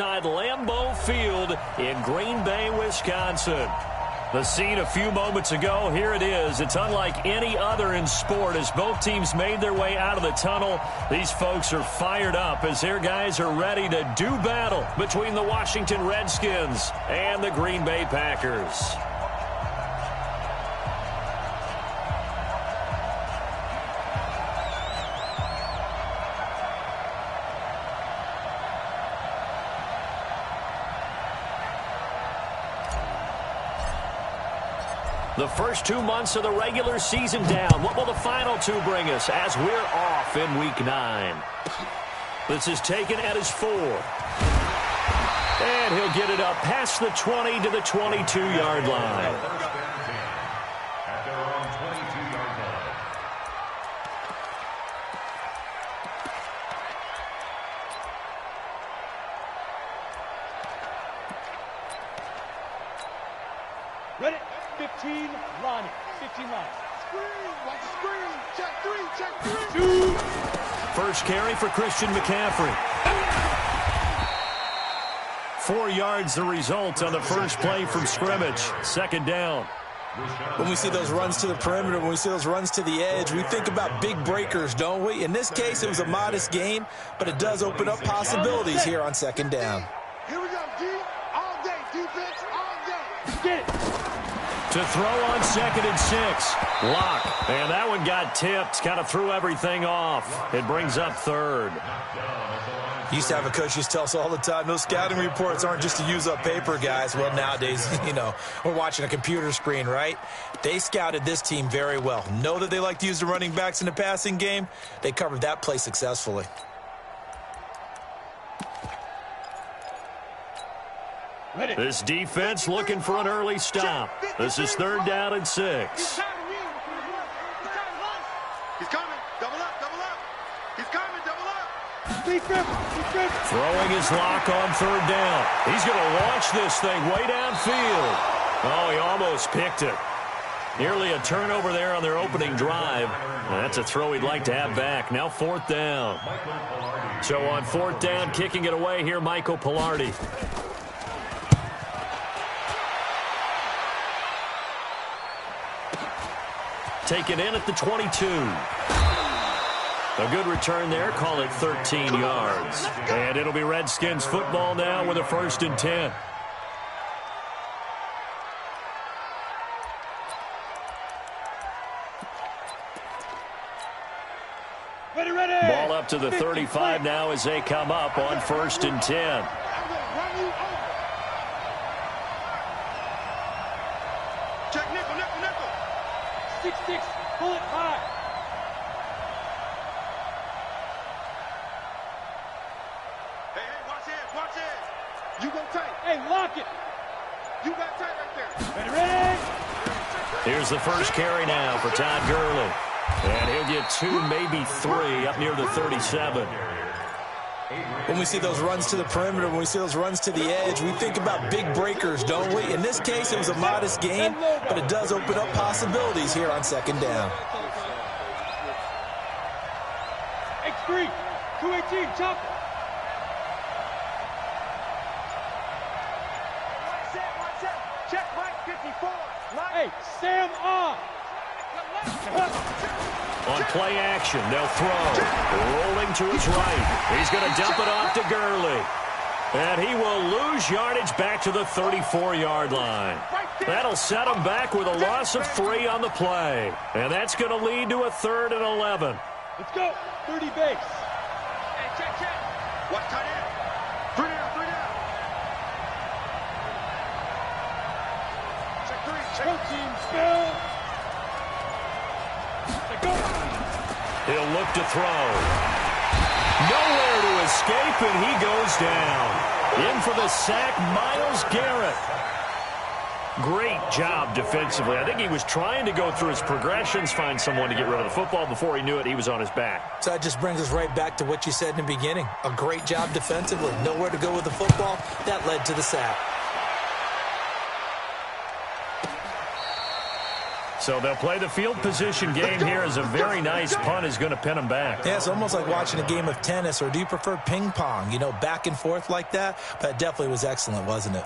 Lambeau Field in Green Bay, Wisconsin. The scene a few moments ago, here it is. It's unlike any other in sport as both teams made their way out of the tunnel. These folks are fired up as their guys are ready to do battle between the Washington Redskins and the Green Bay Packers. The first 2 months of the regular season down. What will the final two bring us as we're off in Week 9? This is taken at his 4. And he'll get it up past the 20 to the 22-yard line. Ready? 15, line it. 15 line. Screen, watch the screen. Check 3, 2. First carry for Christian McCaffrey. 4 yards the result on the first play from scrimmage. Second down. When we see those runs to the perimeter, when we see those runs to the edge, we think about big breakers, don't we? In this case, it was a modest gain, but it does open up possibilities here on second down. Here we go, D. All day. Defense, all day. Get it. To throw on 2nd and 6. Lock. And that one got tipped. Kind of threw everything off. It brings up 3rd. Used to have a coach used to tell us all the time, those scouting reports aren't just to use up paper, guys. Well, nowadays, we're watching a computer screen, right? They scouted this team very well. Know that they like to use the running backs in the passing game. They covered that play successfully. Ready. This defense looking for an early stop. This is 3rd down and 6. He's coming. Double up. He's coming. Double up. Defense. Throwing his lock on 3rd down. He's going to launch this thing way downfield. Oh, he almost picked it. Nearly a turnover there on their opening drive. That's a throw he'd like to have back. Now 4th down. So on 4th down, kicking it away here, Michael Pilardi. Taken in at the 22. A good return there. Call it 13 yards. And it'll be Redskins football now with a 1st and 10. Ready. Ball up to the 35 now as they come up on 1st and 10. Check nickel. 6-6, pull it high. Hey, watch it. You go tight. Hey, lock it. You got tight right there. Ready. Here's the first carry now for Todd Gurley. And he'll get 2, maybe 3 up near the 37. When we see those runs to the perimeter, when we see those runs to the edge, we think about big breakers, don't we? In this case, it was a modest gain, but it does open up possibilities here on second down. X3, 218, chopper. Watch out. Check right 54. Hey, Sam on. On play action, they'll throw. Rolling to his right. He's going to dump it off to Gurley. And he will lose yardage back to the 34-yard line. That'll set him back with a loss of 3 on the play. And that's going to lead to a 3rd and 11. Let's go. 30 base. Hey, check. Watch tight end. 3 down. Check 3. Both teams spill. He'll look to throw. Nowhere to escape, and he goes down. In for the sack, Myles Garrett. Great job defensively. I think he was trying to go through his progressions, find someone to get rid of the football. Before he knew it, he was on his back. So that just brings us right back to what you said in the beginning. A great job defensively. Nowhere to go with the football. That led to the sack. So they'll play the field position game here as a very nice punt is going to pin them back. Yeah, it's almost like watching a game of tennis, or do you prefer ping pong? You know, back and forth like that? But it definitely was excellent, wasn't it?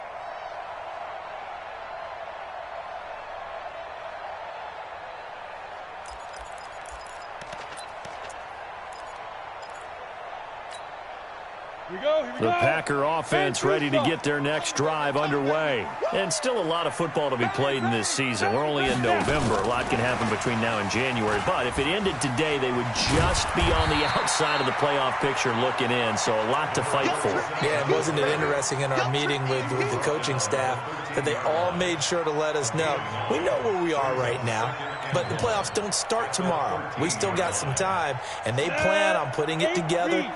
The Packer offense ready to get their next drive underway. And still a lot of football to be played in this season. We're only in November. A lot can happen between now and January. But if it ended today, they would just be on the outside of the playoff picture looking in. So a lot to fight for. Yeah, and wasn't it interesting in our meeting with the coaching staff that they all made sure to let us know, we know where we are right now, but the playoffs don't start tomorrow. We still got some time, and they plan on putting it together,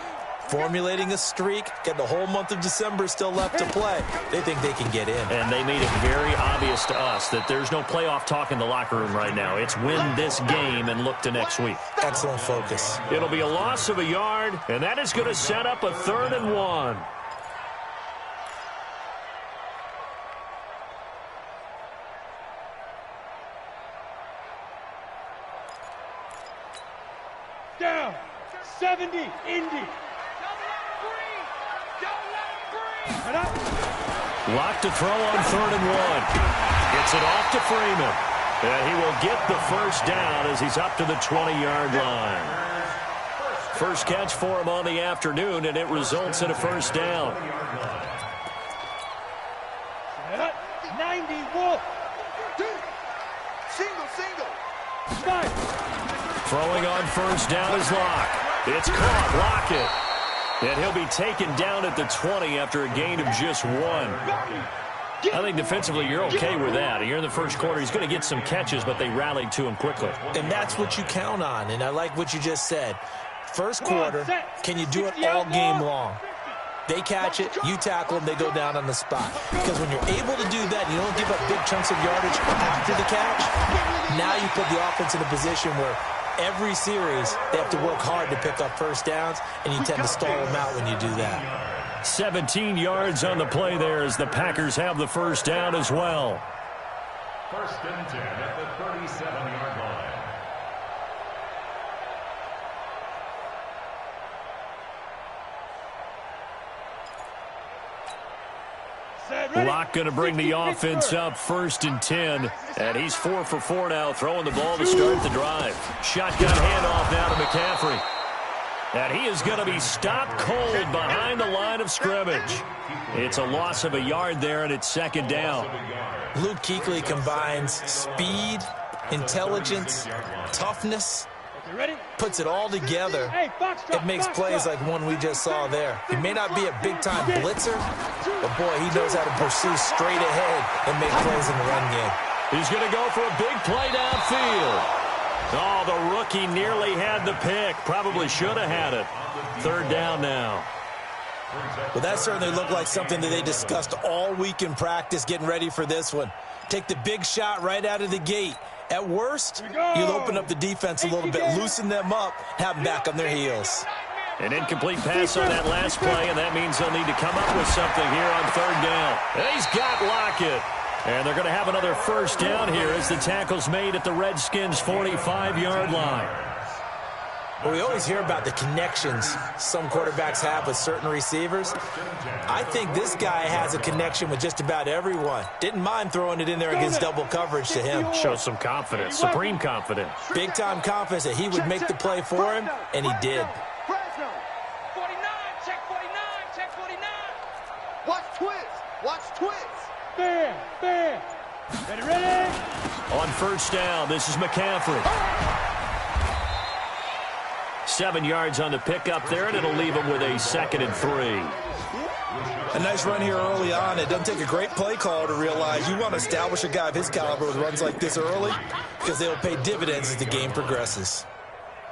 formulating a streak, get the whole month of December still left to play. They think they can get in. And they made it very obvious to us that there's no playoff talk in the locker room right now. It's win this game and look to next week. Excellent focus. It'll be a loss of a yard, and that is going to set up a 3rd and 1. Down. 70. Indy. Locked to throw on 3rd and 1. Gets it off to Freeman. And he will get the first down as he's up to the 20-yard line. First catch for him on the afternoon, and it results in a first down. 90 Wolf. Single. Throwing on first down is Locke. It's caught. Lockett. And he'll be taken down at the 20 after a gain of just 1. I think defensively you're okay with that. Here in the first quarter, he's going to get some catches, but they rallied to him quickly. And that's what you count on, and I like what you just said. First quarter, can you do it all game long? They catch it, you tackle them, they go down on the spot. Because when you're able to do that, you don't give up big chunks of yardage after the catch, now you put the offense in a position where every series, they have to work hard to pick up first downs, and you tend to stall them out when you do that. 17 yards on the play there as the Packers have the first down as well. 1st and 10 at the 37-yard line. Locke going to bring the offense up 1st and 10. And he's 4 for 4 now, throwing the ball to start the drive. Shotgun handoff now to McCaffrey. And he is going to be stopped cold behind the line of scrimmage. It's a loss of a yard there, and it's 2nd down. Luke Kuechly combines speed, intelligence, toughness, puts it all together. It makes plays like one we just saw there. He may not be a big-time blitzer, but, boy, he knows how to pursue straight ahead and make plays in the run game. He's going to go for a big play downfield. Oh, the rookie nearly had the pick. Probably should have had it. 3rd down now. Well, that certainly looked like something that they discussed all week in practice getting ready for this one. Take the big shot right out of the gate. At worst, you'll open up the defense a little bit, loosen them up, have them back on their heels. An incomplete pass on that last play, and that means they'll need to come up with something here on 3rd down. And he's got Lockett. And they're going to have another first down here as the tackle's made at the Redskins' 45-yard line. Well, we always hear about the connections some quarterbacks have with certain receivers. I think this guy has a connection with just about everyone. Didn't mind throwing it in there against double coverage to him. Shows some confidence, supreme confidence. Big-time confidence that he would make the play for him, and he did. 49, check 49, check 49. Watch twist. Fair. Ready? On first down, this is McCaffrey. 7 yards on the pickup there, and it'll leave him with a 2nd and 3. A nice run here early on. It doesn't take a great play caller to realize you want to establish a guy of his caliber with runs like this early because they'll pay dividends as the game progresses.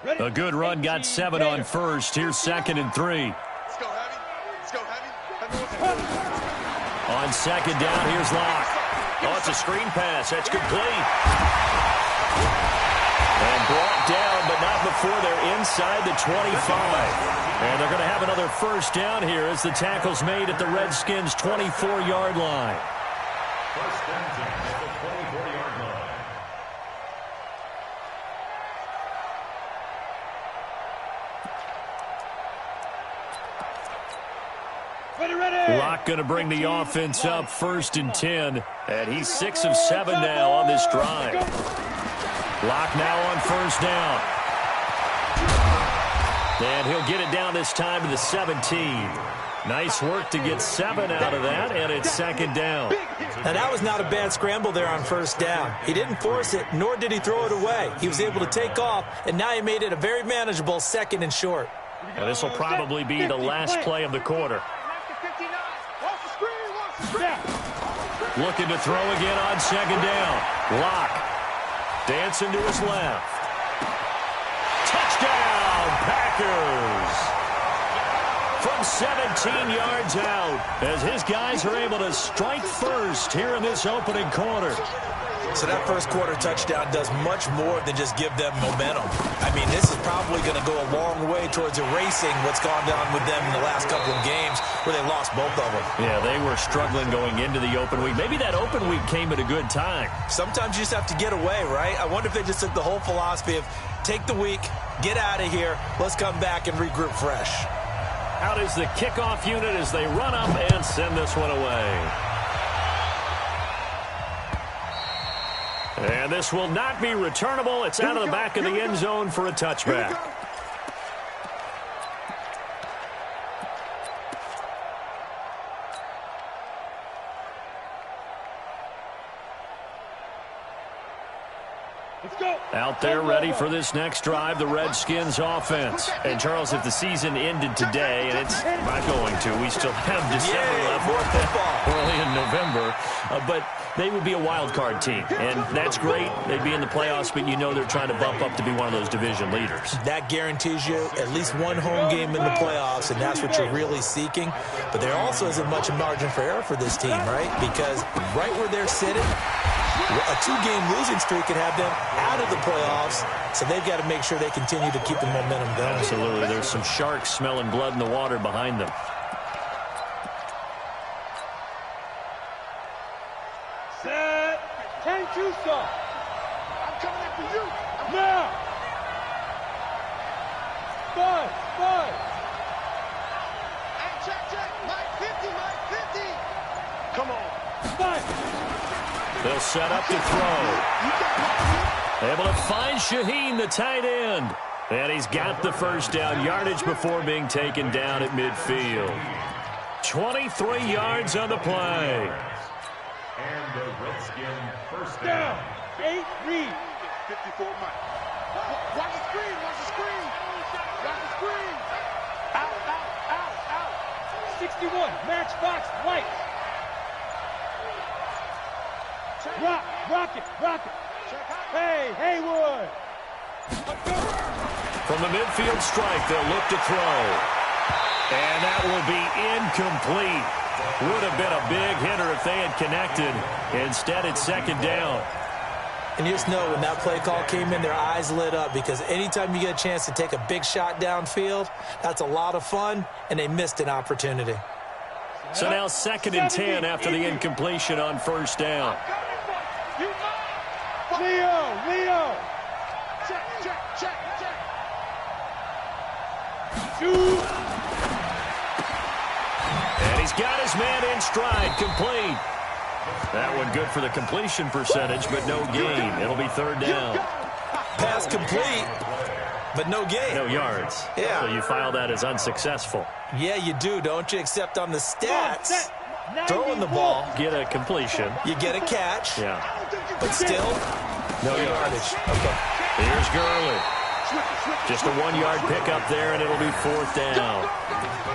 A good run, got 7 on first. Here's 2nd and 3. Let's go heavy. On 2nd down, here's Locke. Oh, it's a screen pass. That's complete. And brought down, but not before they're inside the 25. And they're going to have another first down here as the tackle's made at the Redskins' 24-yard line. 1st and 10 at the 24-yard line. Locke going to bring the offense up 1st and 10. And he's 6 of 7 now on this drive. Locke now on 1st down. And he'll get it down this time to the 17. Nice work to get 7 out of that, and it's 2nd down. Now, that was not a bad scramble there on 1st down. He didn't force it, nor did he throw it away. He was able to take off, and now he made it a very manageable 2nd and short. And this will probably be the last play of the quarter. Looking to throw again on 2nd down. Locke dancing to his left. Touchdown, Packers! From 17 yards out, as his guys are able to strike first here in this opening quarter. So that first quarter touchdown does much more than just give them momentum. I mean, this is probably going to go a long way towards erasing what's gone down with them in the last couple of games where they lost both of them. Yeah, they were struggling going into the open week. Maybe that open week came at a good time. Sometimes you just have to get away, right? I wonder if they just took the whole philosophy of take the week, get out of here, let's come back and regroup fresh. Out is the kickoff unit as they run up and send this one away. And this will not be returnable. It's out of the back of the end zone for a touchback. Out there ready for this next drive, the Redskins offense. And, Charles, if the season ended today, and it's not going to, we still have December left, early in November, but they would be a wild card team. And that's great. They'd be in the playoffs, but you know they're trying to bump up to be one of those division leaders. That guarantees you at least one home game in the playoffs, and that's what you're really seeking. But there also isn't much margin for error for this team, right? Because right where they're sitting, a 2-game losing streak could have them out of the playoffs, so they've got to make sure they continue to keep the momentum going. Absolutely. There's some sharks smelling blood in the water behind them. Set. 10-2, sir. I'm coming after you. Now. 5. Hey, check. Mike 50. Come on. 5. They'll set up to throw. Able to find Shaheen, the tight end. And he's got the first down, yardage before being taken down at midfield. 23 yards on the play. And the Redskin first down. 8 read. 54 Mike. Watch the screen. Watch the screen. Out. 61. Matchbox right. Rock it. Hey, Haywood. From the midfield strike, they'll look to throw. And that will be incomplete. Would have been a big hitter if they had connected. Instead, it's 2nd down. And you just know when that play call came in, their eyes lit up, because anytime you get a chance to take a big shot downfield, that's a lot of fun, and they missed an opportunity. So now 2nd and 10 after the incompletion on 1st down. Leo. Check. Shoot. And he's got his man in stride, complete. That one good for the completion percentage, but no gain. It'll be 3rd down. Pass complete, but no gain. No yards. Yeah. So you file that as unsuccessful. Yeah, you do, don't you? Except on the stats, throwing the ball, Get a completion. you get a catch, Yeah. but still, no yardage. Okay. Here's Gurley. Just a 1-yard pickup there, and it'll be 4th down.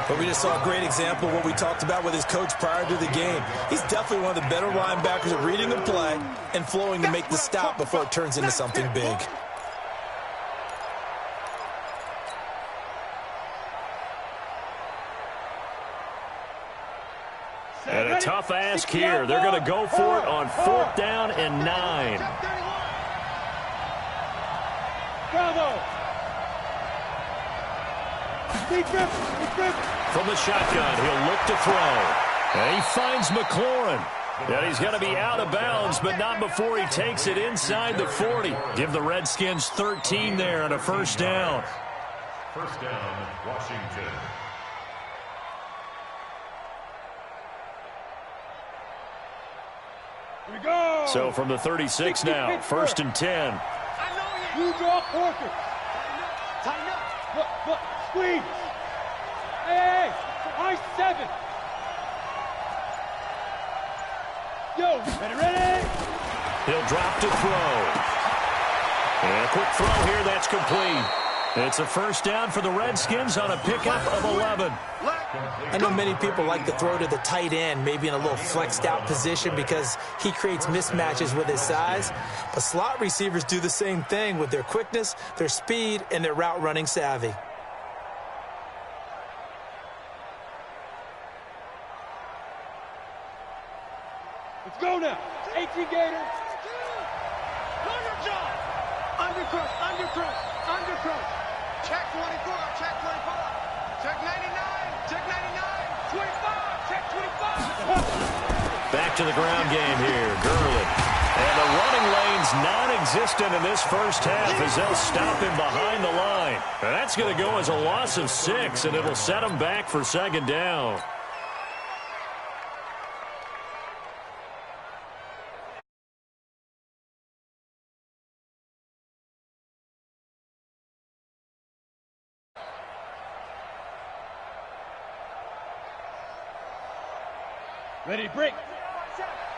But we just saw a great example of what we talked about with his coach prior to the game. He's definitely one of the better linebackers at reading the play and flowing to make the stop before it turns into something big. And a tough ask here. They're going to go for it on 4th down and 9. Bravo. From the shotgun, he'll look to throw. And he finds McLaurin. And he's going to be out of bounds, but not before he takes it inside the 40. Give the Redskins 13 there and a 1st down. First down, Washington. Here we go. So from the 36 now, 1st and 10. You draw quarter. Tighten up. Look, squeeze. Hey, high 7. Yo, ready? He'll drop to throw. And a quick throw here, that's complete. It's a first down for the Redskins on a pickup of 11. I know many people like to throw to the tight end, maybe in a little flexed out position because he creates mismatches with his size. But slot receivers do the same thing with their quickness, their speed, and their route running savvy. Let's go now. 18 Gator. Know your job. Undercrush. Check 24, check 25. Check 99, check 99. 25, check 25. Back to the ground game here, Gurley. And the running lane's non-existent in this first half as they'll stop him behind the line. And that's going to go as a loss of 6, and it'll set him back for 2nd down. Ready, break.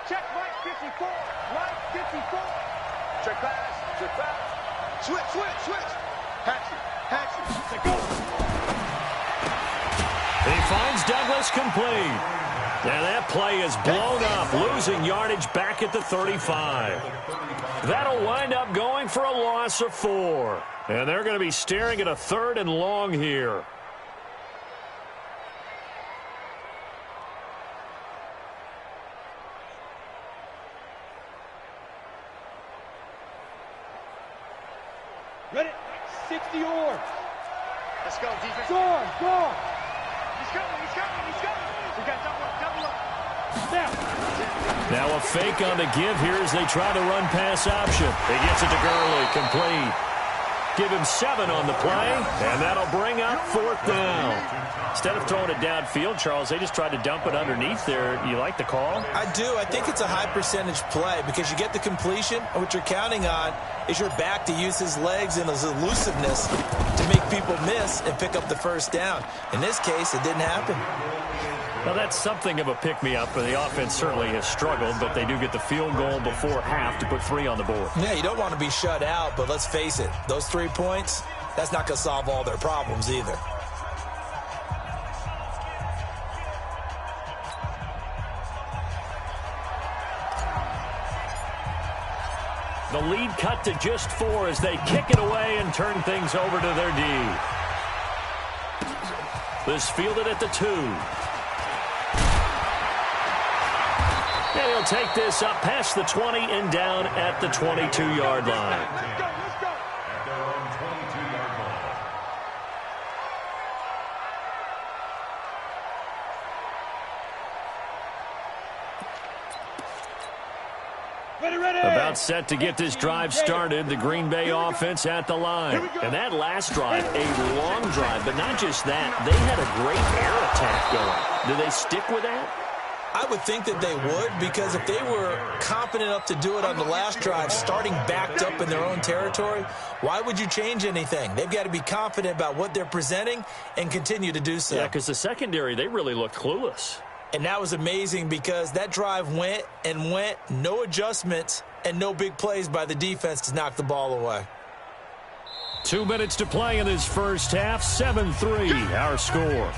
Check right 54. Right 54. Check pass. Switch. Hatchet. Let's go. He finds Douglas complete. And that play is blown up, losing yardage back at the 35. That'll wind up going for a loss of 4. And they're going to be staring at a 3rd and long here. Ready? 60 yards. Let's go, defense. Go. He's coming. We got double up. Now a fake on the give here as they try the run-pass option. He gets it to Gurley, complete. Give him 7 on the play, and that'll bring up 4th down. Instead of throwing it downfield, Charles, they just tried to dump it underneath there. You like the call? I do. I think it's a high-percentage play because you get the completion, and what you're counting on is your back to use his legs and his elusiveness to make people miss and pick up the first down. In this case, it didn't happen. Well, that's something of a pick-me-up. The offense certainly has struggled, but they do get the field goal before half to put 3 on the board. Yeah, you don't want to be shut out, but let's face it, those 3 points, that's not going to solve all their problems either. The lead cut to just 4 as they kick it away and turn things over to their D. This fielded at the 2. And he'll take this up past the 20 and down at the 22-yard line. Let's go. At their own 22-yard line. Ready. About set to get this drive started, the Green Bay offense at the line. And that last drive, a long drive, but not just that. They had a great air attack going. Do they stick with that? I would think that they would, because if they were confident enough to do it on the last drive, starting backed up in their own territory, why would you change anything? They've got to be confident about what they're presenting and continue to do so. Yeah, because the secondary, they really looked clueless. And that was amazing because that drive went, no adjustments, and no big plays by the defense to knock the ball away. 2 minutes to play in this first half, 7-3, our score.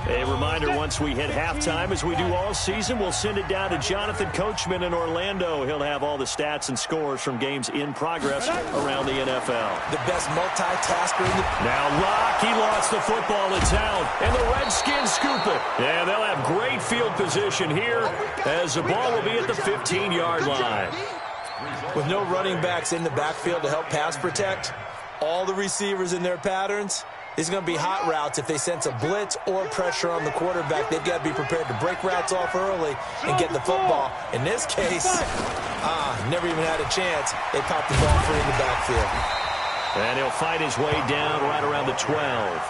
A reminder, once we hit halftime, as we do all season, we'll send it down to Jonathan Coachman in Orlando. He'll have all the stats and scores from games in progress around the NFL. The best multitasker in the... Now Locke, he lost the football. It's out, and the Redskins scoop it. Yeah, they'll have great field position here as the ball will be at the 15-yard line. With no running backs in the backfield to help pass protect, all the receivers in their patterns, These are going to be hot routes. If they sense a blitz or pressure on the quarterback, they've got to be prepared to break routes off early and get the football. In this case, never even had a chance. They popped the ball free in the backfield. And he'll fight his way down right around the 12.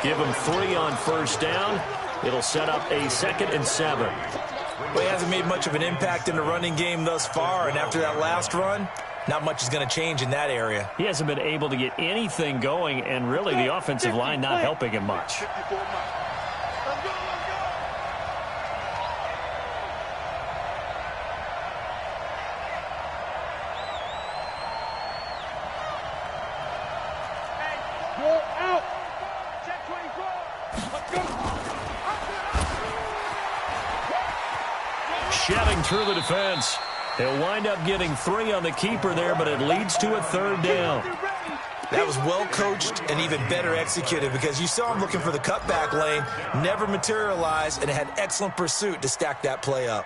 Give him 3 on first down. It'll set up a 2nd and 7. Well, he hasn't made much of an impact in the running game thus far, and after that last run, not much is going to change in that area. He hasn't been able to get anything going, and really the offensive line not helping him much. Shedding through the defense. He'll wind up getting 3 on the keeper there, but it leads to a 3rd down. That was well coached and even better executed because you saw him looking for the cutback lane, never materialized, and had excellent pursuit to stack that play up.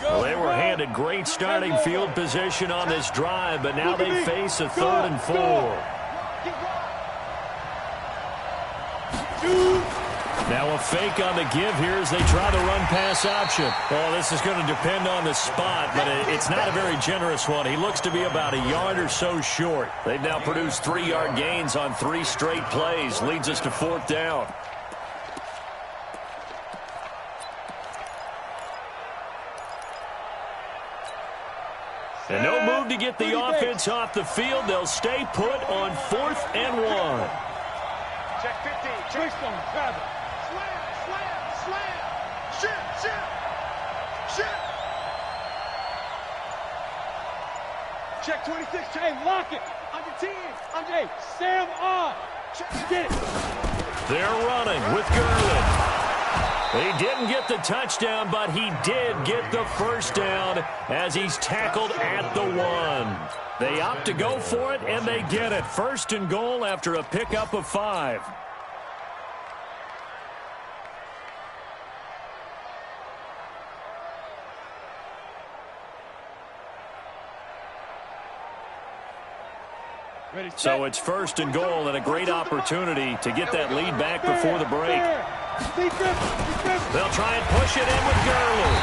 Well, they were handed great starting field position on this drive, but now they face a 3rd and 4. Now a fake on the give here as they try the run-pass option. Well, this is going to depend on the spot, but it's not a very generous one. He looks to be about a yard or so short. They've now produced 3-yard gains on 3 straight plays. Leads us to 4th down. And no move to get the offense off the field. They'll stay put on 4th and 1. Check 15. Check stone. Grab it. Slam. Shit. Check 26. Hey, lock it. Under 10. Under 8. Sam on. Get it. They're running with Gurley. He didn't get the touchdown, but he did get the first down as he's tackled at the 1. They opt to go for it, and they get it. 1st and goal after a pickup of 5. So it's 1st and goal and a great opportunity to get that lead back before the break. They'll try and push it in with Gurley.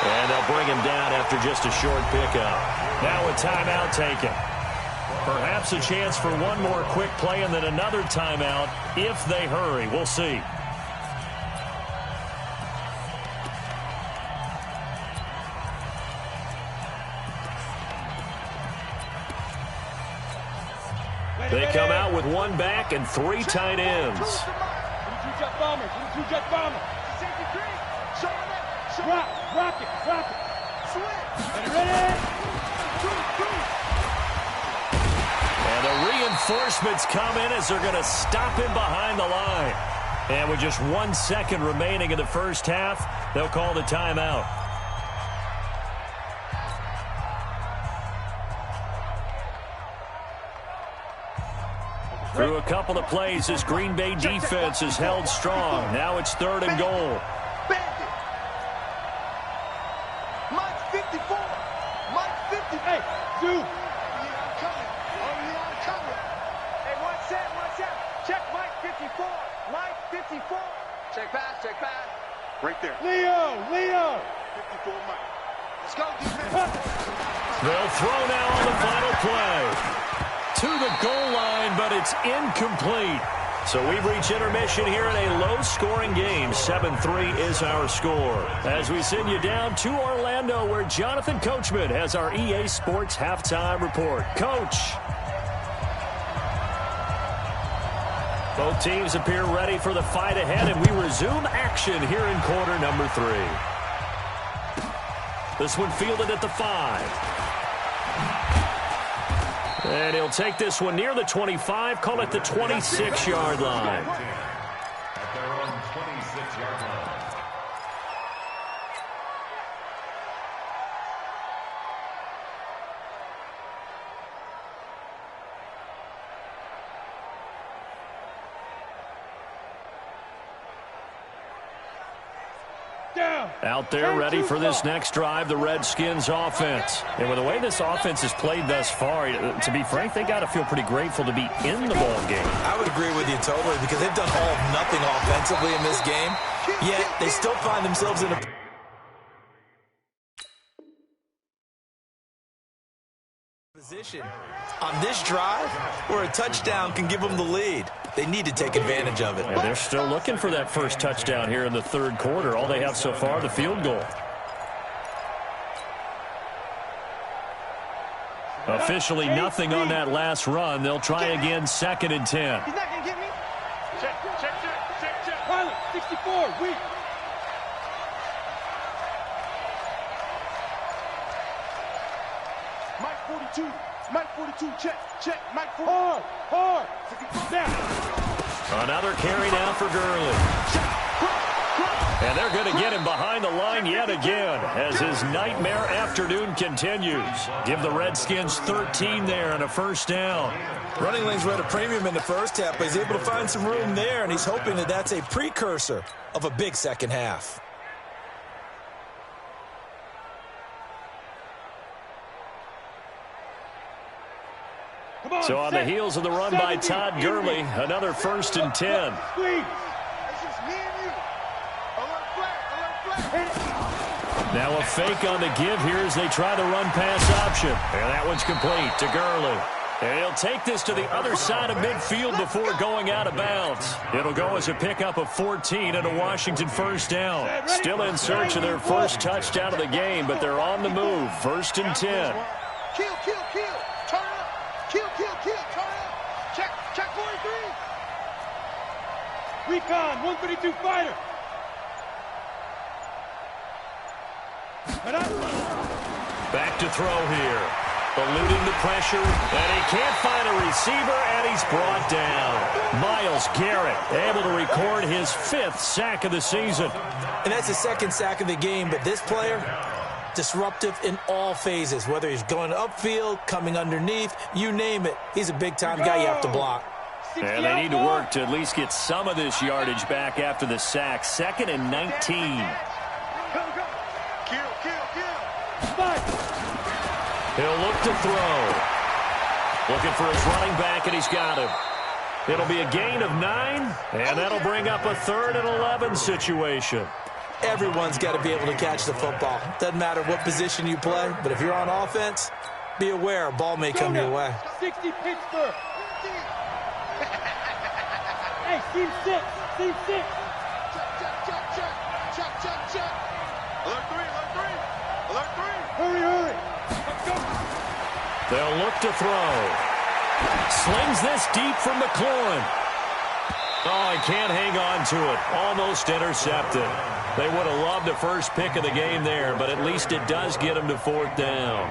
And they'll bring him down after just a short pickup. Now a timeout taken. Perhaps a chance for one more quick play and then another timeout if they hurry. We'll see. They come out with 1 back and 3 tight ends. Rock it. And the reinforcements come in as they're going to stop him behind the line. And with just 1 second remaining in the first half, they'll call the timeout. Through a couple of plays, this Green Bay defense is held strong. Now it's 3rd and goal. Mike 54. Mike 50. Hey, dude. I'm coming. Hey, one set. Check Mike 54. Mike 54. Check pass. Right there. Leo. 54 Mike. Let's go, defense. They'll throw now on the final play. To the goal line, but it's incomplete. So we've reached intermission here in a low-scoring game. 7-3 is our score. As we send you down to Orlando, where Jonathan Coachman has our EA Sports halftime report. Coach. Both teams appear ready for the fight ahead, and we resume action here in quarter number 3. This one fielded at the 5. And he'll take this one near the 25, call it the 26-yard line. At their own 26-yard line. Down. Out there ready for this next drive, the Redskins offense. And with the way this offense has played thus far, to be frank, they got to feel pretty grateful to be in the ball game. I would agree with you totally because they've done all of nothing offensively in this game, yet they still find themselves in a position on this drive where a touchdown can give them the lead. They need to take advantage of it. And they're still looking for that first touchdown here in the third quarter. All they have so far, the field goal. Officially nothing on that last run. They'll try again, 2nd and 10. He's not going to get me. Check. Pilot, 64, weak. Mike 42, check. Mike 42. Hard. Another carry now for Gurley. And they're going to get him behind the line yet again as his nightmare afternoon continues. Give the Redskins 13 there and a first down. Running lanes were at a premium in the first half, but he's able to find some room there, and he's hoping that that's a precursor of a big second half. So on the heels of the run by Todd Gurley, another 1st and 10. Now a fake on the give here as they try the run-pass option. And that one's complete to Gurley. And he'll take this to the other side of midfield before going out of bounds. It'll go as a pickup of 14 and a Washington first down. Still in search of their first touchdown of the game, but they're on the move. 1st and 10. Kill. Turn up. Kill. Turn up. Check 43. Recon, 132 fighter. Back to throw here. Eluding the pressure, and he can't find a receiver, and he's brought down. Myles Garrett able to record his 5th sack of the season. And that's the 2nd sack of the game, but this player, disruptive in all phases, whether he's going upfield, coming underneath, you name it. He's a big-time guy you have to block. And they need to work to at least get some of this yardage back after the sack. 2nd and 19. He'll look to throw. Looking for his running back, and he's got him. It'll be a gain of 9, and that'll bring up a 3rd and 11 situation. Everyone's got to be able to catch the football. Doesn't matter what position you play, but if you're on offense, be aware a ball may come your way. 60 Pittsburgh. Hey, team 6. Check. Alert 3. Hurry. They'll look to throw. Slings this deep from McLaurin. Oh, he can't hang on to it. Almost intercepted. They would have loved the first pick of the game there, but at least it does get them to 4th down.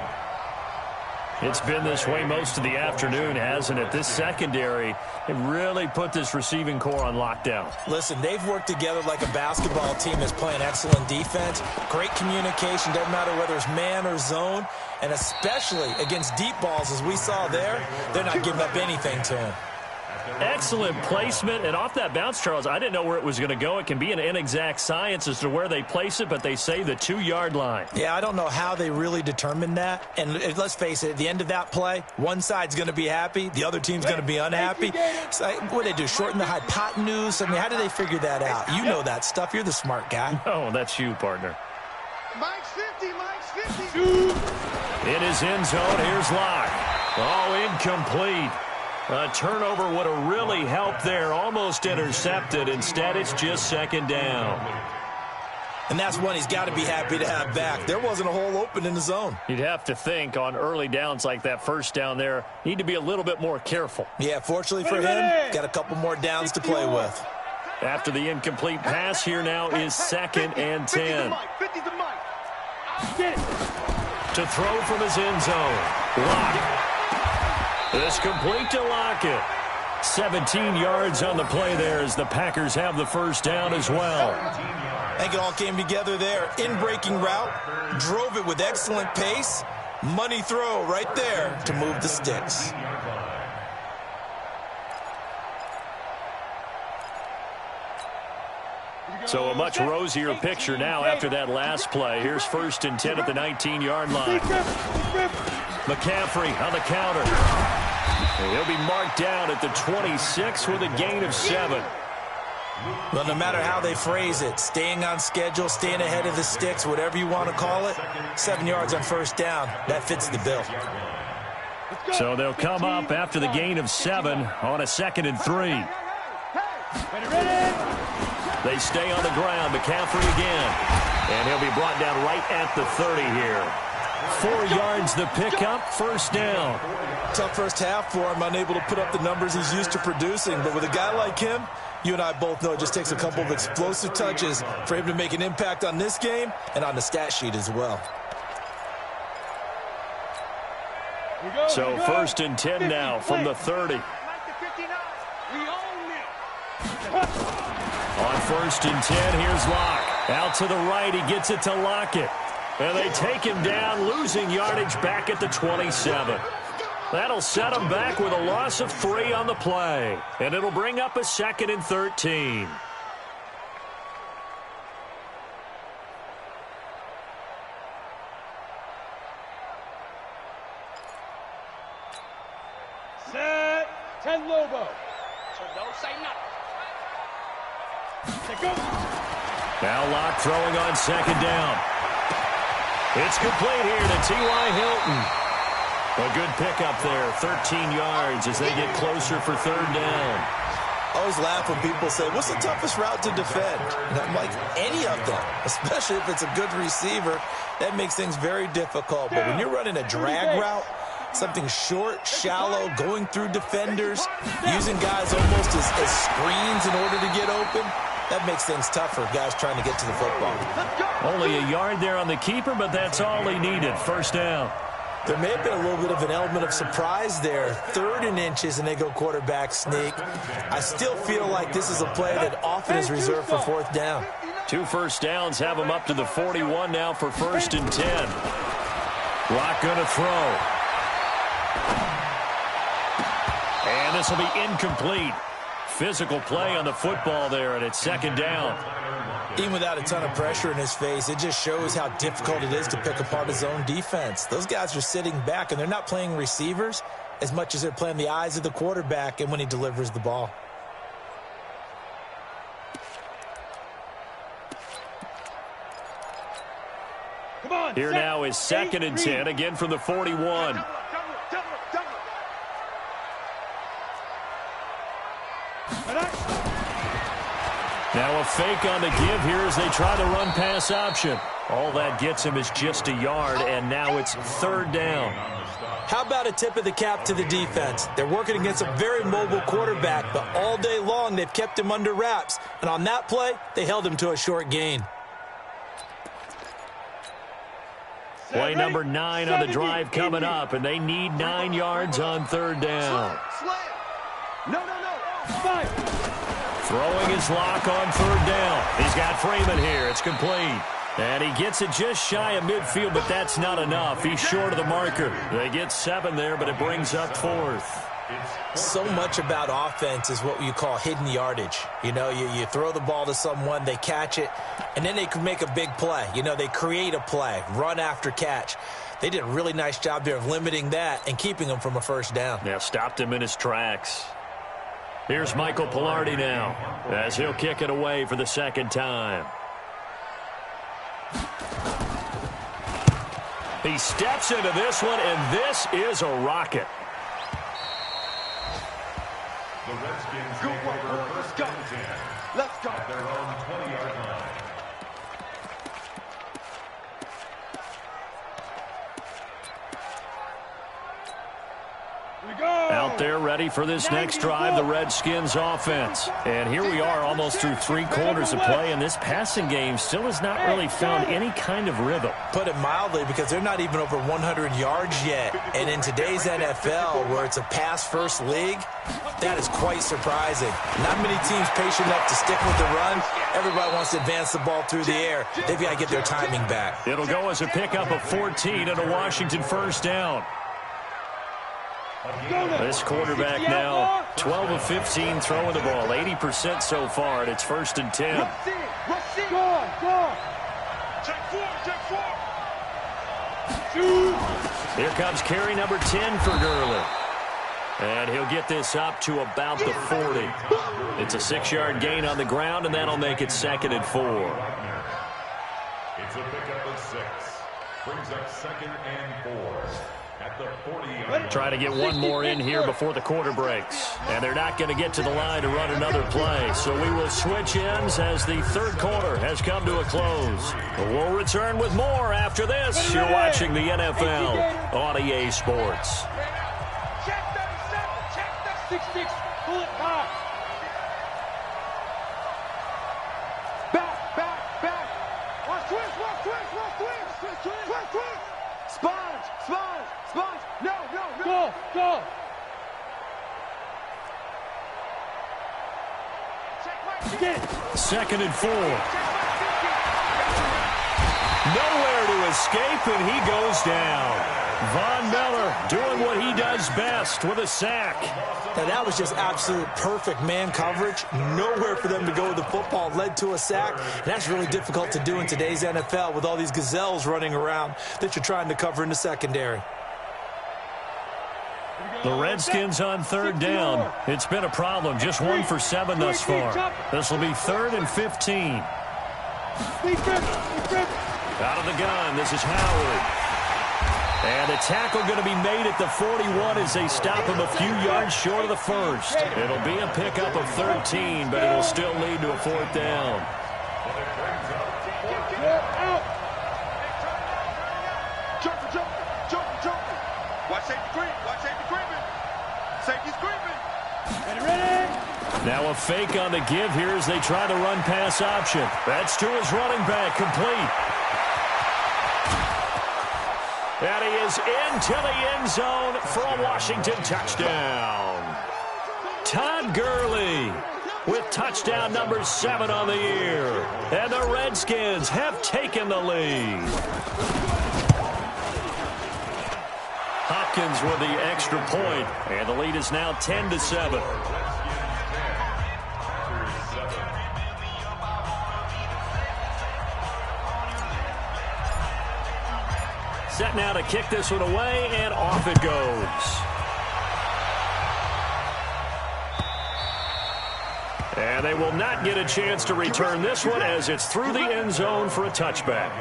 It's been this way most of the afternoon, hasn't it? This secondary, it really put this receiving core on lockdown. Listen, they've worked together like a basketball team that's playing excellent defense. Great communication, doesn't matter whether it's man or zone. And especially against deep balls, as we saw there, they're not giving up anything to him. Excellent placement, and off that bounce, Charles, I didn't know where it was going to go. It can be an inexact science as to where they place it, but they say the 2-yard line. Yeah, I don't know how they really determined that. And let's face it, at the end of that play, one side's going to be happy, the other team's going to be unhappy. So what do they do, shorten the hypotenuse? I mean, how do they figure that out? You know that stuff. You're the smart guy. Oh, that's you, partner. Mike's 50. In his end zone, here's Locke. Oh, incomplete. A turnover would have really helped there. Almost intercepted. Instead, it's just 2nd down. And that's one he's got to be happy to have back. There wasn't a hole open in the zone. You'd have to think on early downs like that first down there, need to be a little bit more careful. Yeah, fortunately for him, got a couple more downs to play with. After the incomplete pass, here now is 2nd and 10. To throw from his end zone. Lockett. This complete to Lockett. 17 yards on the play there as the Packers have the first down as well. I think it all came together there. In-breaking route. Drove it with excellent pace. Money throw right there to move the sticks. So a much rosier picture now after that last play. Here's 1st and 10 at the 19-yard line. McCaffrey on the counter. He'll be marked down at the 26 with a gain of 7. Well, no matter how they phrase it, staying on schedule, staying ahead of the sticks, whatever you want to call it, 7 yards on 1st down, that fits the bill. So they'll come up after the gain of 7 on a 2nd and 3. They stay on the ground. McCaffrey again. And he'll be brought down right at the 30 here. 4 yards the pickup, 1st down. Tough first half for him, unable to put up the numbers he's used to producing. But with a guy like him, you and I both know it just takes a couple of explosive touches for him to make an impact on this game and on the stat sheet as well. So 1st and 10 now from the 30. On 1st and 10, here's Locke. Out to the right, he gets it to Lockett. And they take him down, losing yardage back at the 27. That'll set him back with a loss of 3 on the play. And it'll bring up a 2nd and 13. Set. 10 Lobo. So don't say nothing. Now Locke throwing on 2nd down. It's complete here to T.Y. Hilton. A good pickup there, 13 yards as they get closer for 3rd down. I always laugh when people say, what's the toughest route to defend? And I'm like, any of them, especially if it's a good receiver. That makes things very difficult. But when you're running a drag route, something short, shallow, going through defenders, using guys almost as screens in order to get open, that makes things tough for guys trying to get to the football. Only a yard there on the keeper, but that's all he needed. 1st down. There may have been a little bit of an element of surprise there. 3rd and inches, and they go quarterback sneak. I still feel like this is a play that often is reserved for 4th down. 2 first downs have him up to the 41 now for 1st and 10. Locke going to throw. And this will be incomplete. Physical play on the football there, and it's 2nd down. Even without a ton of pressure in his face, it just shows how difficult it is to pick apart his own defense. Those guys are sitting back, and they're not playing receivers as much as they're playing the eyes of the quarterback and when he delivers the ball. Here now is 2nd and 10, again from the 41. Now a fake on the give here as they try the run pass option. All that gets him is just a yard, and now it's 3rd down. How about a tip of the cap to the defense? They're working against a very mobile quarterback, but all day long they've kept him under wraps. And on that play, they held him to a short gain. Play number 9 on the drive coming up, and they need 9 yards on 3rd down. No. 5. Throwing his Locke on 3rd down. He's got Freeman here. It's complete. And he gets it just shy of midfield, but that's not enough. He's short of the marker. They get 7 there, but it brings up 4th. So much about offense is what you call hidden yardage. You know, you throw the ball to someone, they catch it, and then they can make a big play. You know, they create a play, run after catch. They did a really nice job there of limiting that and keeping him from a 1st down. Yeah, stopped him in his tracks. Here's Michael Pilardi now as he'll kick it away for the 2nd time. He steps into this one, and this is a rocket. The Redskins take over 1st and 10. Let's go. At their own 20-yard line. Out there ready for this next drive, the Redskins offense. And here we are almost through 3 quarters of play, and this passing game still has not really found any kind of rhythm. Put it mildly, because they're not even over 100 yards yet. And in today's NFL, where it's a pass-first league, that is quite surprising. Not many teams patient enough to stick with the run. Everybody wants to advance the ball through the air. They've got to get their timing back. It'll go as a pickup of 14 and a Washington 1st down. This quarterback now 12 of 15 throwing the ball, 80% so far, and it's 1st and 10. Here comes carry number 10 for Gurley. And he'll get this up to about the 40. It's a 6-yard gain on the ground, and that'll make it 2nd and 4. It's a pickup of 6. Brings up 2nd and 4. At the 40-yard. Try to get one more in here before the quarter breaks. And they're not going to get to the line to run another play. So we will switch ends as the 3rd quarter has come to a close. We'll return with more after this. You're watching the NFL on EA Sports. Go! 2nd and 4. Nowhere to escape, and he goes down. Von Miller doing what he does best with a sack. Now, that was just absolute perfect man coverage. Nowhere for them to go with the football. Led to a sack. And that's really difficult to do in today's NFL with all these gazelles running around that you're trying to cover in the secondary. The Redskins on 3rd down. It's been a problem. Just 1 for 7 thus far. This will be 3rd and 15. Out of the gun. This is Howard. And a tackle going to be made at the 41 as they stop him a few yards short of the 1st. It'll be a pickup of 13, but it'll still lead to a 4th down. Watch safety creep. Watch safety creeping. Safety's creeping. Ready? Now a fake on the give here as they try the run-pass option. That's to his running back, complete. And he is into the end zone for a Washington touchdown. Todd Gurley with touchdown number 7 on the year. And the Redskins have taken the lead. Hopkins with the extra point, and the lead is now 10-7. Set now to kick this one away, and off it goes. And they will not get a chance to return this one as it's through the end zone for a touchback.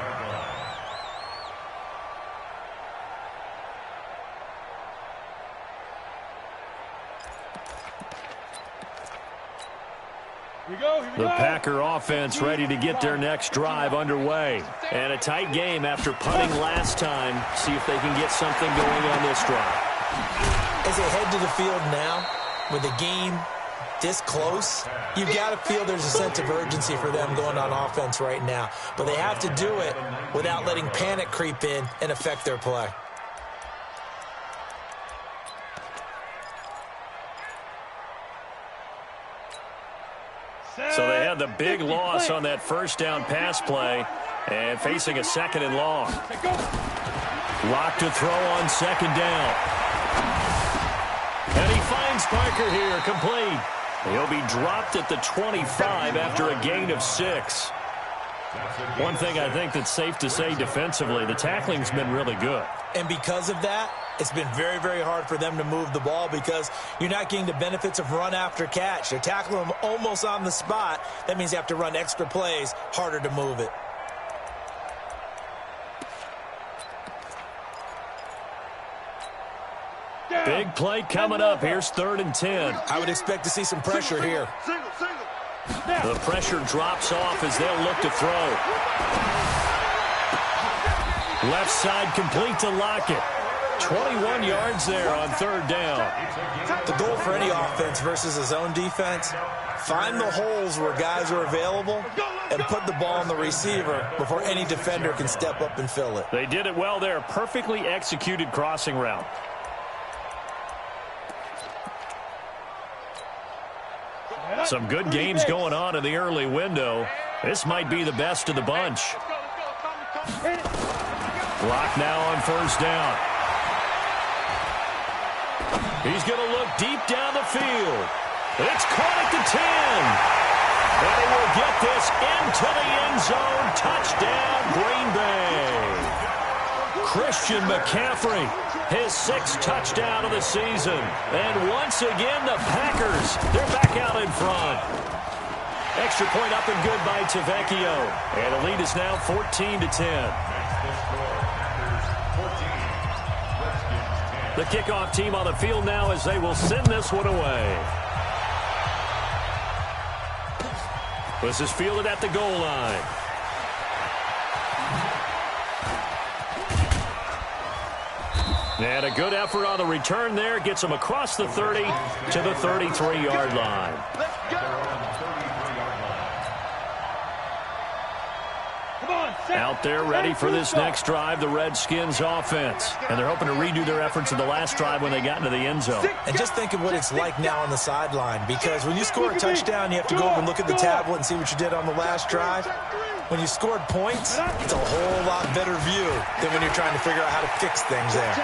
The Packer offense ready to get their next drive underway. And a tight game after punting last time. See if they can get something going on this drive. As they head to the field now, with the game this close, you've got to feel there's a sense of urgency for them going on offense right now. But they have to do it without letting panic creep in and affect their play. So they had the big loss on that 1st down pass play and facing a 2nd and long. Lock to throw on 2nd down. And he finds Parker here, complete. He'll be dropped at the 25 after a gain of 6. One thing I think that's safe to say defensively, the tackling's been really good. And because of that, it's been very, very hard for them to move the ball because you're not getting the benefits of run after catch. They're tackling them almost on the spot. That means they have to run extra plays, harder to move it. Big play coming up. Here's 3rd and 10. I would expect to see some pressure here. The pressure drops off as they'll look to throw. Left side complete to Lockett. 21 yards there on 3rd down. The goal for any offense versus a zone defense, find the holes where guys are available and put the ball on the receiver before any defender can step up and fill it. They did it well there. Perfectly executed crossing route. Some good games going on in the early window. This might be the best of the bunch. Lock now on 1st down. He's going to look deep down the field. It's caught at the 10. And he will get this into the end zone. Touchdown, Green Bay. Christian McCaffrey, his 6th touchdown of the season. And once again, the Packers, they're back out in front. Extra point up and good by Tavecchio. And the lead is now 14-10. The kickoff team on the field now as they will send this one away. This is fielded at the goal line. And a good effort on the return there. Gets him across the 30 to the 33-yard line. Let's go. Out there ready for this next drive, the Redskins offense. And they're hoping to redo their efforts in the last drive when they got into the end zone. And just think of what it's like now on the sideline, because when you score a touchdown, you have to go over and look at the tablet and see what you did on the last drive. When you scored points, it's a whole lot better view than when you're trying to figure out how to fix things there.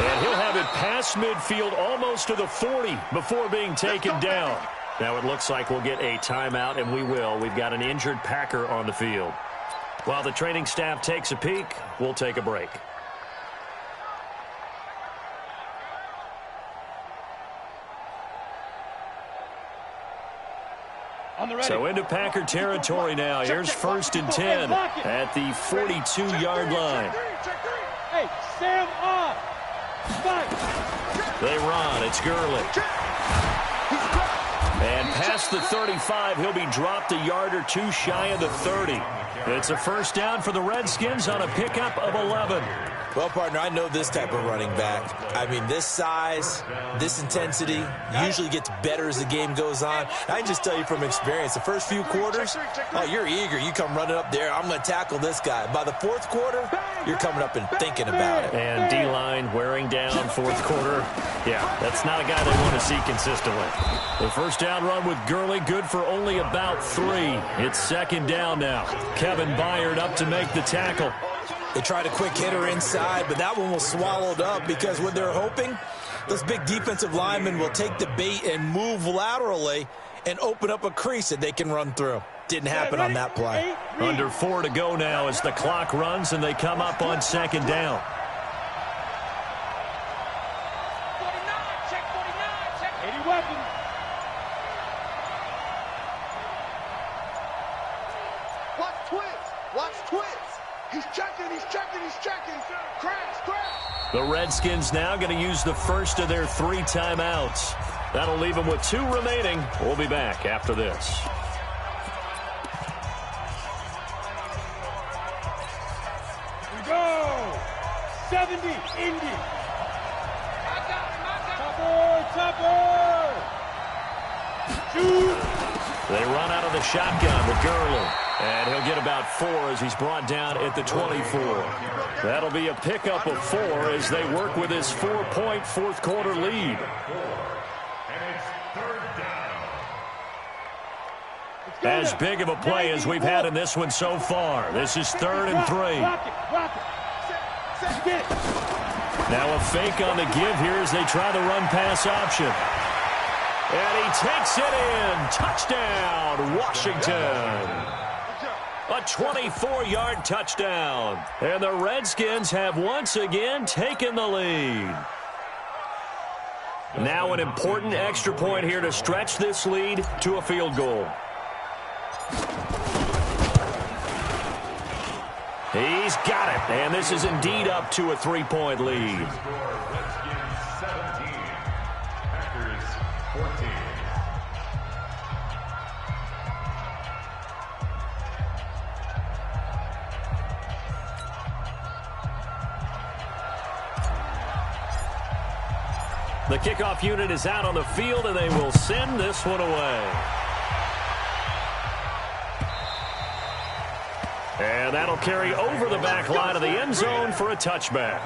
And he'll have it past midfield almost to the 40 before being taken down. Now it looks like we'll get a timeout, and we will. We've got an injured Packer on the field. While the training staff takes a peek, we'll take a break. So into Packer territory now. Here's 1st and 10 at the 42-yard line. Hey, Sam off. They run. It's Gurley. And past the 35, he'll be dropped a yard or two shy of the 30. It's a first down for the Redskins on a pickup of 11. Well, partner, I know this type of running back. I mean, this size, this intensity usually gets better as the game goes on. I can just tell you from experience, the first few quarters, oh, you're eager. You come running up there, I'm going to tackle this guy. By the 4th quarter, you're coming up and thinking about it. And D-line wearing down 4th quarter. Yeah, that's not a guy they want to see consistently. The first down run with Gurley, good for only about 3. It's 2nd down now. Kevin Byard up to make the tackle. They tried a quick hitter inside, but that one was swallowed up because what they're hoping, those big defensive linemen will take the bait and move laterally and open up a crease that they can run through. Didn't happen on that play. Under 4 to go now as the clock runs and they come up on 2nd down. 49, check 49, check 80 weapons. Watch twins. Watch twins. He's checking, he's checking, he's checking. Crash, crash. The Redskins now going to use the first of their 3 timeouts. That'll leave them with 2 remaining. We'll be back after this. Here we go. 70, Indy. Topper. Shoot. They run out of the shotgun with Gurley. And he'll get about 4 as he's brought down at the 24. That'll be a pickup of 4 as they work with his 4-point 4th quarter lead. As big of a play as we've had in this one so far. This is 3rd and 3. Now a fake on the give here as they try the run-pass option. And he takes it in. Touchdown, Washington. A 24-yard touchdown. And the Redskins have once again taken the lead. Now an important extra point here to stretch this lead to a field goal. He's got it. And this is indeed up to a 3-point lead. Redskins 17, Packers 14. The kickoff unit is out on the field, and they will send this one away. And that'll carry over the back line of the end zone for a touchback.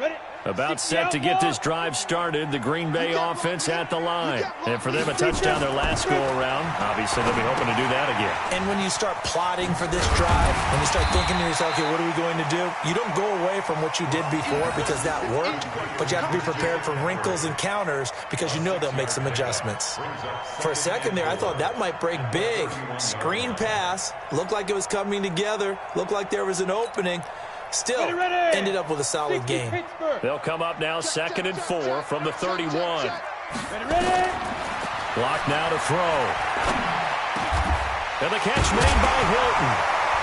Ready? About set to get this drive started. The Green Bay offense at the line. And for them, a touchdown their last go-around. Obviously, they'll be hoping to do that again. And when you start plotting for this drive, when you start thinking to yourself, okay, what are we going to do? You don't go away from what you did before because that worked, but you have to be prepared for wrinkles and counters because you know they'll make some adjustments. For a second there, I thought that might break big. Screen pass. Looked like it was coming together. Looked like there was an opening. Still ended up with a solid game. They'll come up now 2nd and 4 from the 31. Block now to throw. And the catch made by Hilton.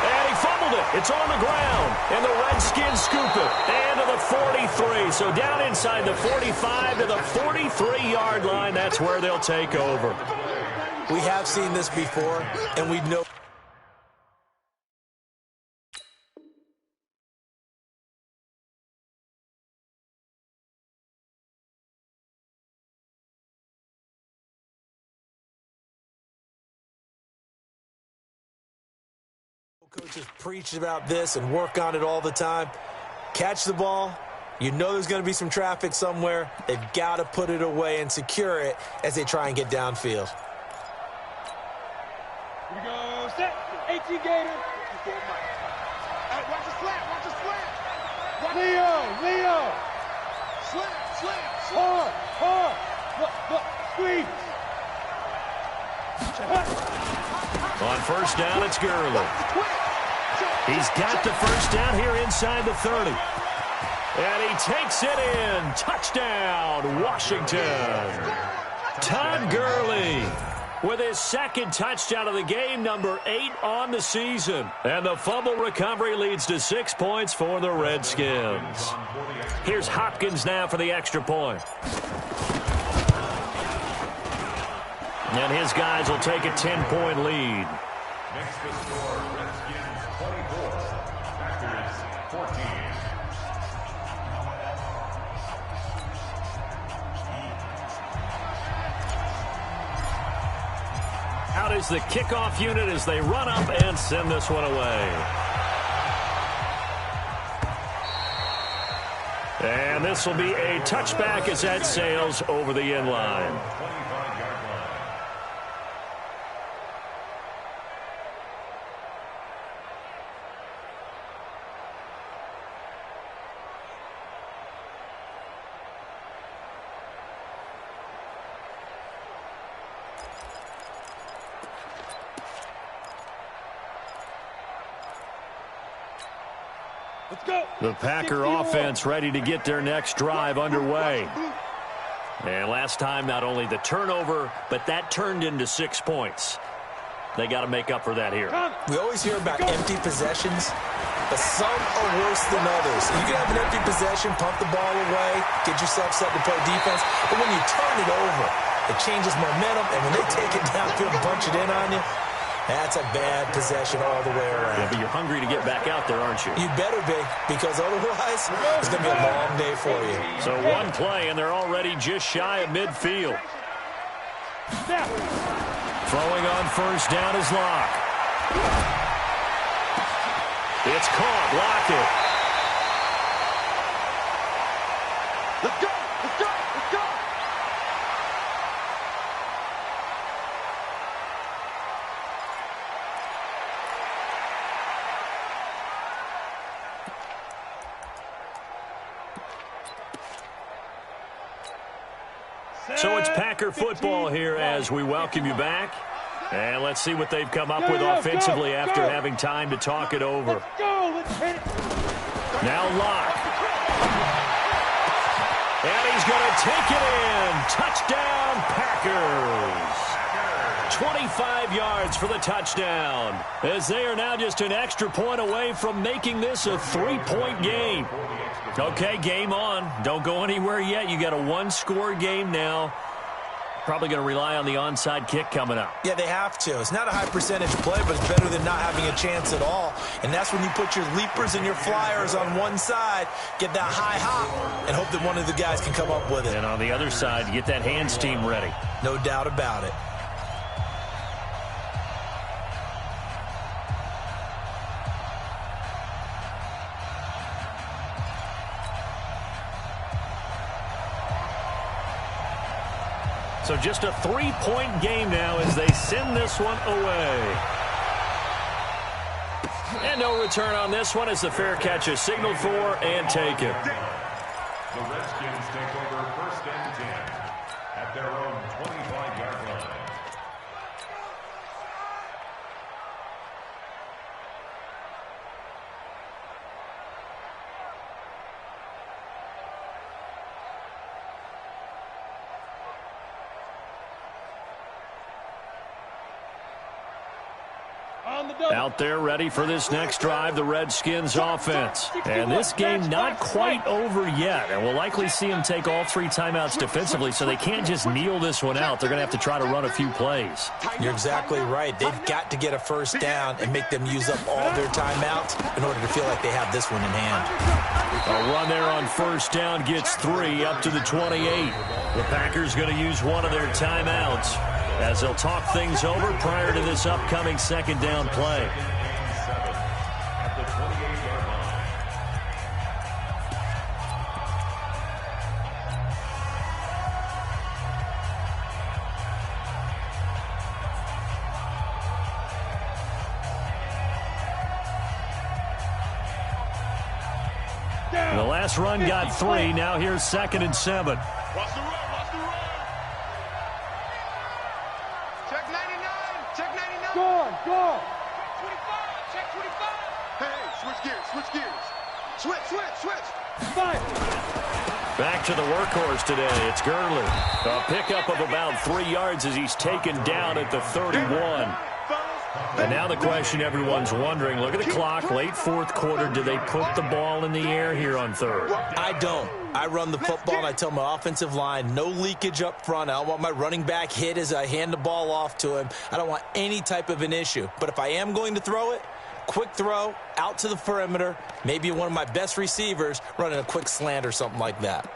And he fumbled it. It's on the ground. And the Redskins scoop it. And to the 43. So down inside the 45 to the 43-yard line. That's where they'll take over. We have seen this before, and we know. Coaches preach about this and work on it all the time. Catch the ball. You know there's going to be some traffic somewhere. They've got to put it away and secure it as they try and get downfield. Here we go. Set. 18 Gator. Hey, watch the slant. Watch the slant. Leo. Slant. Hard. Look. Squeeze. On first down, it's Gurley. He's got the first down here inside the 30. And he takes it in. Touchdown, Washington. Todd Gurley with his second touchdown of the game, number 8 on the season. And the fumble recovery leads to 6 points for the Redskins. Here's Hopkins now for the extra point. And his guys will take a 10-point lead. Next to score, Redskins 24, Packers 14. Out is the kickoff unit as they run up and send this one away. And this will be a touchback as that sails over the end line. The Packer offense ready to get their next drive underway. And last time, not only the turnover, but that turned into 6 points. They got to make up for that here. We always hear about empty possessions, but some are worse than others. You can have an empty possession, pump the ball away, get yourself set to play defense, but when you turn it over, it changes momentum, and when they take it downfield and punch it in on you, that's a bad possession all the way around. Yeah, but you're hungry to get back out there, aren't you? You better be, because otherwise it's going to be a long day for you. So one play, and they're already just shy of midfield. Throwing on first down is Locke. It's caught. Lockett. Let's go. So it's Packer football here as we welcome you back. And let's see what they've come up with offensively after having time to talk it over. Now Locke. And he's going to take it in. Touchdown, Packers. 25 yards for the touchdown, as they are now just an extra point away from making this a 3-point game. Okay, game on. Don't go anywhere yet. You got a one-score game now. Probably going to rely on the onside kick coming up. Yeah, they have to. It's not a high percentage play, but it's better than not having a chance at all. And that's when you put your leapers and your flyers on one side, get that high hop, and hope that one of the guys can come up with it. And on the other side, get that hands team ready. No doubt about it. So just a 3-point game now as they send this one away. And no return on this one as the fair catch is signaled for and taken. The Redskins take over 1st and 10 at their own 25-yard line. Out there ready for this next drive, the Redskins offense. And this game not quite over yet. And we'll likely see them take all 3 timeouts defensively, so they can't just kneel this one out. They're going to have to try to run a few plays. You're exactly right. They've got to get a first down and make them use up all their timeouts in order to feel like they have this one in hand. A run there on first down gets 3 up to the 28. The Packers going to use one of their timeouts as they'll talk things over prior to this upcoming 2nd down play. At the 28-yard line. The last run got 3. Now here's 2nd and 7. Watch the run, watch the run. Check 99, check 99. Go. Check 25, check 25. Hey, switch gears. Switch. Fire. Back to the workhorse today. It's Gurley. A pickup of about 3 yards as he's taken down at the 31. And now the question everyone's wondering, look at the clock, late 4th quarter. Do they put the ball in the air here on 3rd? I don't. I run the football, and I tell my offensive line, no leakage up front. I don't want my running back hit as I hand the ball off to him. I don't want any type of an issue. But if I am going to throw it, quick throw, out to the perimeter, maybe one of my best receivers running a quick slant or something like that.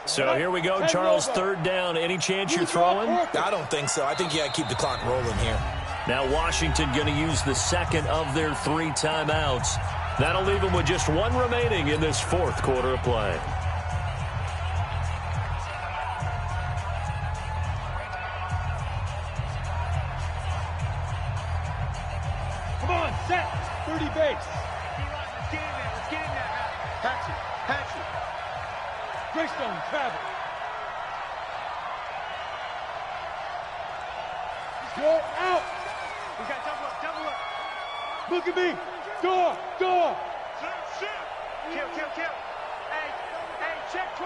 So here we go, Charles, 3rd down. Any chance you're throwing? I don't think so. I think you got to keep the clock rolling here. Now Washington going to use the 2nd of their 3 timeouts. That'll leave them with just 1 remaining in this 4th quarter of play. Come on, set. 30 base. Let's get in there. Hatchet. Greystone, travel. Go out. We got double up. Look at me. Door. Shoot. Kill. Hey, check 24.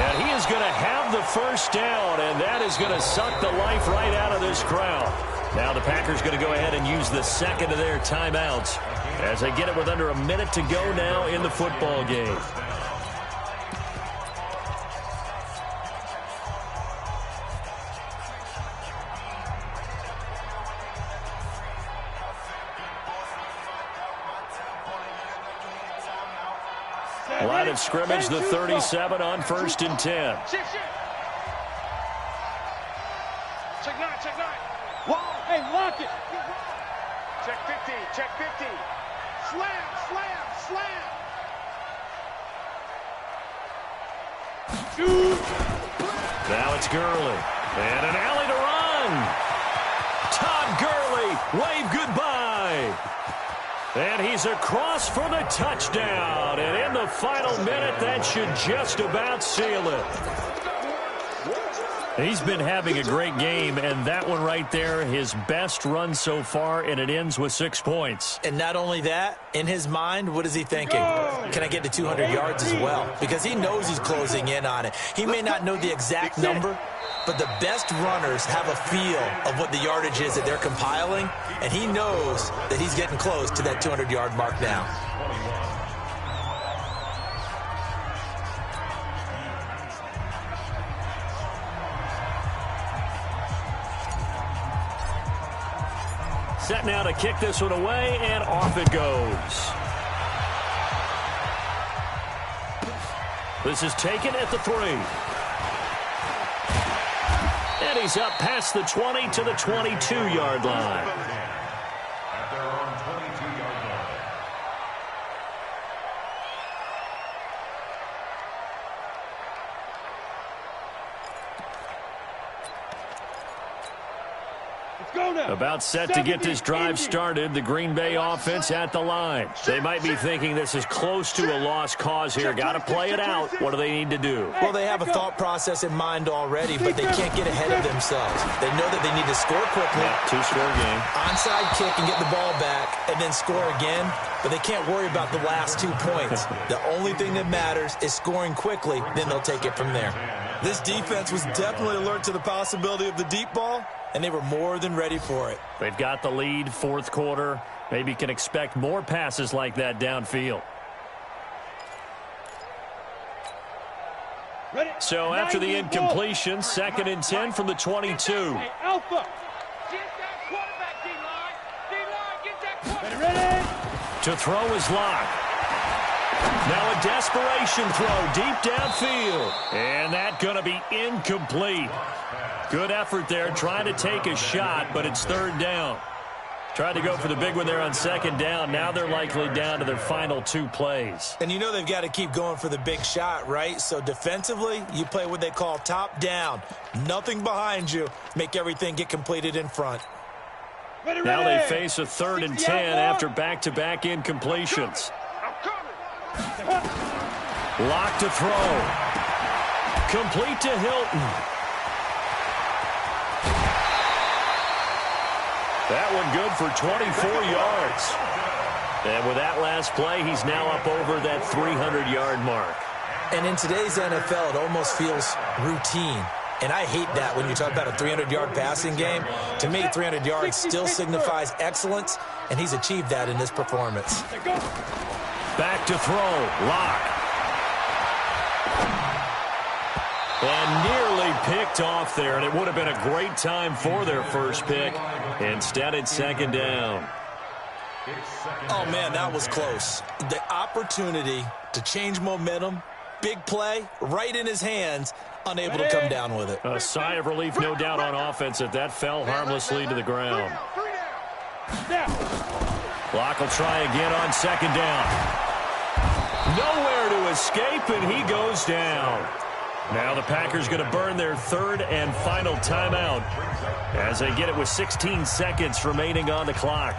And he is going to have the first down, and that is going to suck the life right out of this crowd. Now the Packers going to go ahead and use the 2nd of their timeouts as they get it with under a minute to go now in the football game. Line of scrimmage, the 37 on 1st and 10. Shit. Check 9. Hey, lock it. Check 50. Slam. Shoot. Now it's Gurley. And an alley to run. Todd Gurley, wave goodbye. And he's across for the touchdown. And in the final minute, that should just about seal it. He's been having a great game, and that one right there, his best run so far, and it ends with 6 points. And not only that, in his mind, what is he thinking? Can I get to 200 yards as well? Because he knows he's closing in on it. He may not know the exact number, but the best runners have a feel of what the yardage is that they're compiling, and he knows that he's getting close to that 200-yard mark now. Set now to kick this one away, and off it goes. This is taken at the 3. And he's up past the 20 to the 22-yard line. At their own 22-yard line. About set to get this drive started, the Green Bay offense at the line. They might be thinking this is close to a lost cause here. Got to play it out. What do they need to do? Well, they have a thought process in mind already, but they can't get ahead of themselves. They know that they need to score quickly. Yeah, two-score game. Onside kick and get the ball back and then score again, but they can't worry about the last 2 points. The only thing that matters is scoring quickly, then they'll take it from there. This defense was definitely alert to the possibility of the deep ball, and they were more than ready for it. They've got the lead, fourth quarter. Maybe can expect more passes like that downfield. So after the incompletion, 2nd and 10 from the 22. Hey, Alpha. Get that quarterback, D-line. D-line, get that quarterback. Ready? To throw is Locke. Now a desperation throw deep downfield. And that's going to be incomplete. Good effort there, trying to take a shot, but it's 3rd down. Tried to go for the big one there on 2nd down. Now they're likely down to their final 2 plays. And you know they've got to keep going for the big shot, right? So defensively, you play what they call top down. Nothing behind you. Make everything get completed in front. Now they face a 3rd and 10 after back-to-back incompletions. Lock to throw. Complete to Hilton. That one good for 24 yards. And with that last play, he's now up over that 300-yard mark. And in today's NFL, it almost feels routine. And I hate that when you talk about a 300-yard passing game. To me, 300 yards still signifies excellence, and he's achieved that in this performance. Back to throw. Lock. And nearly picked off there, and it would have been a great time for their first pick. Instead, it's 2nd down. Oh, man, that was close. The opportunity to change momentum, big play, right in his hands, unable to come down with it. A sigh of relief, no doubt, on offense that that fell harmlessly to the ground. Locke will try again on 2nd down. Nowhere to escape, and he goes down. Now the Packers going to burn their 3rd and final timeout as they get it with 16 seconds remaining on the clock.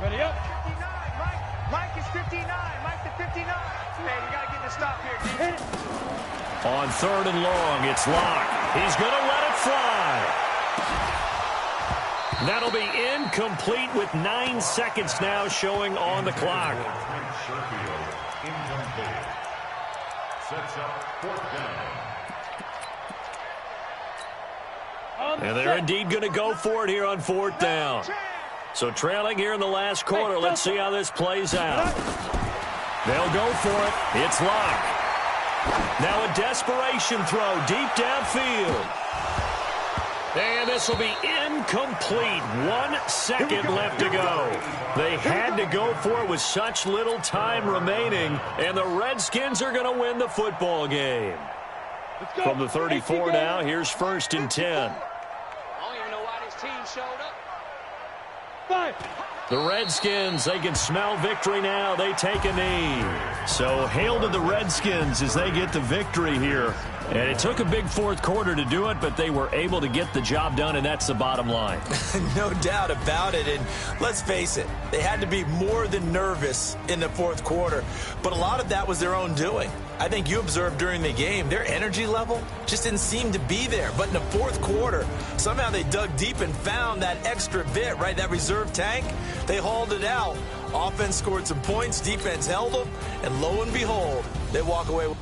Ready up. 59, Mike is 59. Mike to 59. Hey, you got to get the stop here, D. On 3rd and long, it's Locke. He's going to let it fly. That'll be incomplete with 9 seconds now showing on the clock. Sets up 4th down. And they're indeed going to go for it here on 4th down. So trailing here in the last quarter. Let's see how this plays out. They'll go for it. It's Locke. Now a desperation throw deep downfield. And this will be incomplete. 1 second left to go. They had to go for it with such little time remaining, and the Redskins are going to win the football game. From the 34 now, here's 1st and 10. I don't even know why this team showed up. 5. The Redskins, they can smell victory now. They take a knee. So hail to the Redskins as they get the victory here. And it took a big fourth quarter to do it, but they were able to get the job done, and that's the bottom line. No doubt about it. And let's face it, they had to be more than nervous in the fourth quarter. But a lot of that was their own doing. I think you observed during the game, their energy level just didn't seem to be there. But in the fourth quarter, somehow they dug deep and found that extra bit, right, that reserve tank. They hauled it out. Offense scored some points, defense held them, and lo and behold, they walk away with